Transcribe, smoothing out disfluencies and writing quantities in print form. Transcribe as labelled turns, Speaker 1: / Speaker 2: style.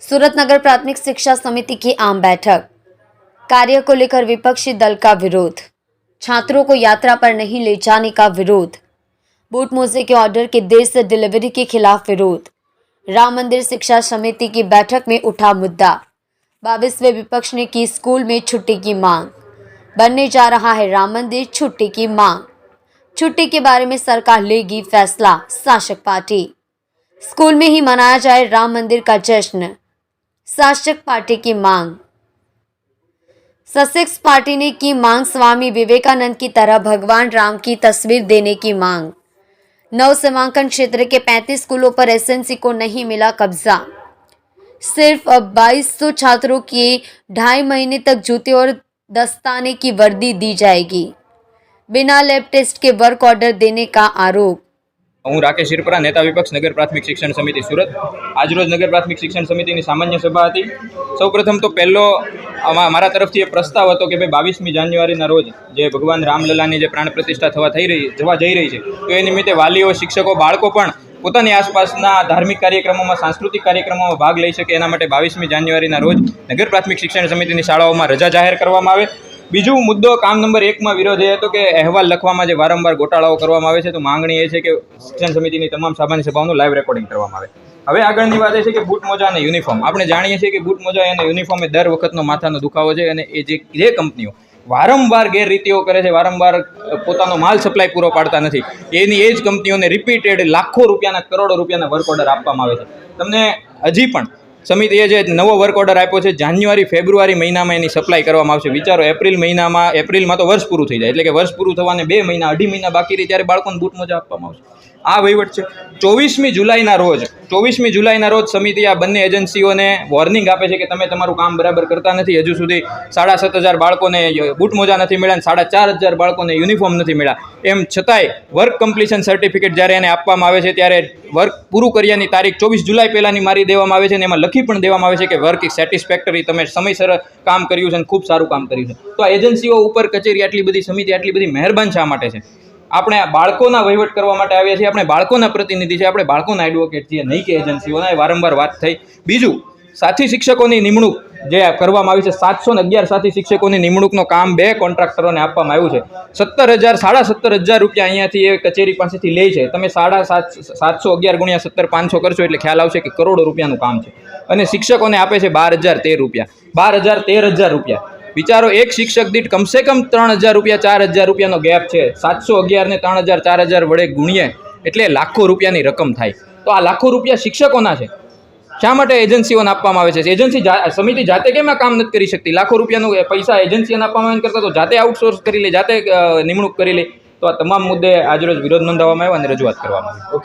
Speaker 1: सूरत नगर प्राथमिक शिक्षा समिति की आम बैठक। कार्य को लेकर विपक्षी दल का विरोध। छात्रों को यात्रा पर नहीं ले जाने का विरोध। बूट मोजे के ऑर्डर की देर से डिलीवरी के खिलाफ विरोध। राम मंदिर शिक्षा समिति की बैठक में उठा मुद्दा। 22वें विपक्ष ने की स्कूल में छुट्टी की मांग। बनने जा रहा है राम मंदिर, छुट्टी की मांग। छुट्टी के बारे में सरकार लेगी फैसला, शासक पार्टी। स्कूल में ही मनाया जाए राम मंदिर का जश्न, शासक पार्टी की मांग। ससेक्स पार्टी ने की मांग। स्वामी विवेकानंद की तरह भगवान राम की तस्वीर देने की मांग। नव सीमांकन क्षेत्र के 35 स्कूलों पर एसएनसी को नहीं मिला कब्जा। सिर्फ अब 2200 छात्रों की 2.5 महीने तक जूते और दस्ताने की वर्दी दी जाएगी। बिना लैब टेस्ट के वर्क ऑर्डर देने का आरोप।
Speaker 2: हूँ राकेश शिरपरा, नेता विपक्ष नगर प्राथमिक शिक्षण समिति सूरत। આજરોજ નગર પ્રાથમિક શિક્ષણ સમિતિની સામાન્ય સભા હતી। સૌપ્રથમ તો પહેલો મારા તરફથી એ પ્રસ્તાવ હતો કે ભાઈ 22મી જાન્યુઆરીના રોજ જે ભગવાન રામલલાની જે પ્રાણ પ્રતિષ્ઠા જવા જઈ રહી છે, તો એ નિમિત્તે વાલીઓ, શિક્ષકો, બાળકો પણ પોતાની આસપાસના ધાર્મિક કાર્યક્રમોમાં, સાંસ્કૃતિક કાર્યક્રમોમાં ભાગ લઈ શકે એના માટે 22મી જાન્યુઆરીના રોજ નગર પ્રાથમિક શિક્ષણ સમિતિની શાળાઓમાં રજા જાહેર કરવામાં આવે। બીજું મુદ્દો કામ નંબર 1માં વિરોધ એ હતો કે અહેવાલ લખવામાં જે વારંવાર ગોટાળાઓ કરવામાં આવે છે, તો માંગણી એ છે કે શિક્ષણ સમિતિની તમામ સામાન્ય સભાઓનું લાઈવ રેકોર્ડિંગ કરવામાં આવે। હવે આગળની વાત એ છે કે બૂટ મોજા અને યુનિફોર્મ। આપણે જાણીએ છીએ કે બૂટ મોજા અને યુનિફોર્મ એ દર વખતનો માથાનો દુખાવો છે અને એ જે કંપનીઓ વારંવાર ગેરરીતિઓ કરે છે, વારંવાર પોતાનો માલ સપ્લાય પૂરો પાડતા નથી, એની એ જ કંપનીઓને રિપીટેડ લાખો રૂપિયાના, કરોડો રૂપિયાના વર્ક ઓર્ડર આપવામાં આવે છે। તમને હજી પણ સમિતિએ જે નવો વર્ક ઓર્ડર આપ્યો છે, જાન્યુઆરી ફેબ્રુઆરી મહિનામાં એની સપ્લાય કરવામાં આવશે। વિચારો, એપ્રિલમાં તો વર્ષ પૂરું થઈ જાય, એટલે કે વર્ષ પૂરું થવાને 2 મહિના, 2.5 મહિના બાકી રહી ત્યારે બાળકોને બૂટ મોજા આપવામાં આવશે। આ વહીવટ છે। 24મી જુલાઈના રોજ સમિતિ આ બંને એજન્સીઓને વોર્નિંગ આપે છે કે તમે તમારું કામ બરાબર કરતા નથી। હજુ સુધી 7,500 બાળકોને બૂટ મોજા નથી મળ્યા, 4,500 બાળકોને યુનિફોર્મ નથી મળ્યા। એમ છતાંય વર્ક કમ્પ્લીશન સર્ટિફિકેટ જ્યારે એને આપવામાં આવે છે ત્યારે વર્ક પૂરું કર્યાની તારીખ 24 જુલાઈ પહેલાંની મારી દેવામાં આવે છે અને એમાં લખી પણ દેવામાં આવે છે કે વર્ક ઇઝ સેટિસ્ફેક્ટરી, તમે સમયસર કામ કર્યું છે અને ખૂબ સારું કામ કર્યું છે। તો આ એજન્સીઓ ઉપર કચેરી આટલી બધી, સમિતિ આટલી બધી મહેરબાન શા માટે છે? આપણે બાળકોના વહીવટ કરવા માટે આવ્યા છીએ, આપણે બાળકોના પ્રતિનિધિ છે, આપણે બાળકોના એડવોકેટ છીએ, નહીં કે એજન્સીઓના। એ વારંવાર વાત થઈ। બીજું, સાથી શિક્ષકોની નિમણૂક જે કરવામાં આવી છે, 711 સાથી શિક્ષકોની નિમણૂકનું કામ 2 કોન્ટ્રાક્ટરોને આપવામાં આવ્યું છે। 17,000 રૂપિયા અહીંયાથી એ કચેરી પાસેથી લે છે। તમે 711 × 17 500 કરશો એટલે ખ્યાલ આવશે કે કરોડો રૂપિયાનું કામ છે। અને શિક્ષકોને આપે છે 12,013 રૂપિયા, 12,013 રૂપિયા। વિચારો, એક શિક્ષક દીઠ કમસે કમ 3,000 રૂપિયા, 4,000 રૂપિયાનો ગેપ છે। 711 ને 3,000, 4,000 વડે ગુણીએ એટલે લાખો રૂપિયાની રકમ થાય। તો આ લાખો રૂપિયા શિક્ષકોના છે, શા માટે એજન્સીઓને આપવામાં આવે છે? એજન્સી સમિતિ જાતે કેમ આ કામ નથી કરી શકતી? લાખો રૂપિયાનું પૈસા એજન્સીઓને આપવામાં આવે કરતાં તો જાતે આઉટસોર્સ કરી લે, જાતે નિમણૂક કરી લે। તો આ તમામ મુદ્દે આજરોજ વિરોધ નોંધાવવામાં આવ્યો અને રજૂઆત કરવામાં આવી।